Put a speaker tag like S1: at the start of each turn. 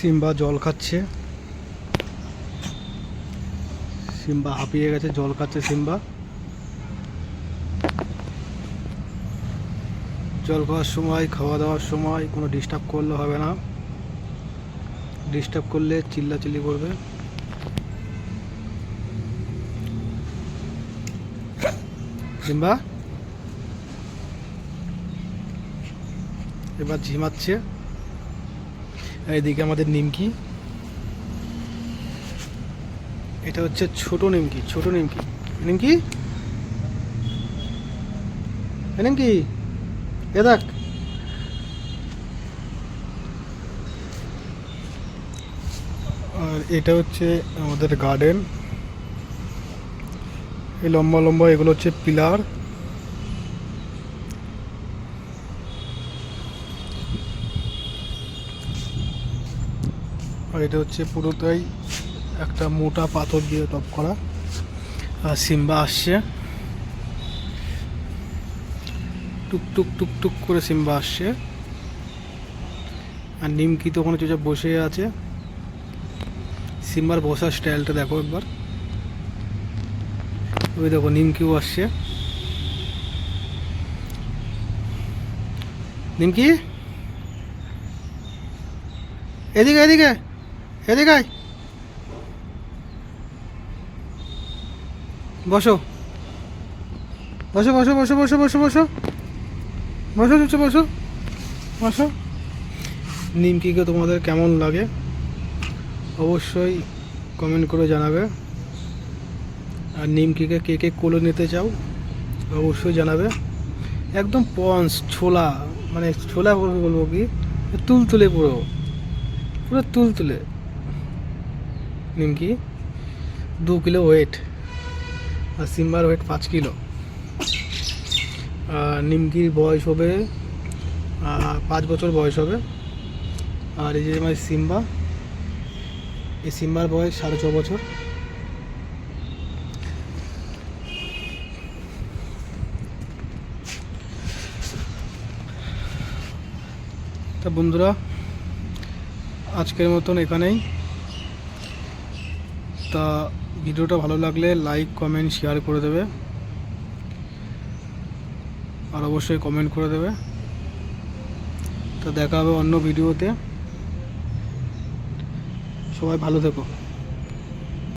S1: Simba জল খাচ্ছে। Simba হাঁপিয়ে গেছে, জল খাচ্ছে সিম্বা। জল খাওয়ার সময়, খাওয়া দাওয়ার সময় কোনো ডিস্টার্ব করলে হবে না। ডিস্টার্ব করলে চিল্লাচিল্লি করবে। সিম্বা এবার ঝিমাচ্ছে। এইদিকে আমাদের নিমকি, এটা হচ্ছে ছোট নিমকি। ছোট নিমকি, নিমকি নিমকি এ দেখ। আর এটা হচ্ছে আমাদের গার্ডেন। এই লম্বা লম্বা এগুলো হচ্ছে পিলার। আর এটা হচ্ছে পুরোটাই একটা মোটা পাথর দিয়ে টপ করা। আর সিম্বা আসছে, টুকটুক টুকটুক করে সিম্বা আসছে। আর নিমকি তো ওখানে চুপচাপ বসে আছে। সিম্বার বসার স্টাইলটা দেখো একবার। ওই দেখো নিমকিও আসছে। নিমকি এদিকে এদিকে এদিকে আয়। বসো বসো বসো বসো বসো বসো বসো বসো বসো বসো বসো। নিমকিকে তোমাদের কেমন লাগে অবশ্যই কমেন্ট করে জানাবে। আর নিমকিকে কে কে কোলে নিতে চাও অবশ্যই জানাবে। একদম পন্স ছোলা, মানে ছোলা বলবো কি, তুলতুলে, পুরো পুরো তুলতুলে নিমকি। 2 কিলো ওয়েট, আর সিম্বার ওয়েট 5 কিলো। আর নিমকির বয়স হবে 5 বছর বয়স হবে। আর এই যে আমার সিম্বা, এই সিম্বার বয়স 6.5 বছর। তা বন্ধুরা, আজকের মতন এখানেই। তা ভিডিওটা ভালো লাগলে লাইক কমেন্ট শেয়ার করে দেবে, আর অবশ্যই কমেন্ট করে দেবে। তো দেখা হবে অন্য ভিডিওতে। সবাই ভালো থেকো।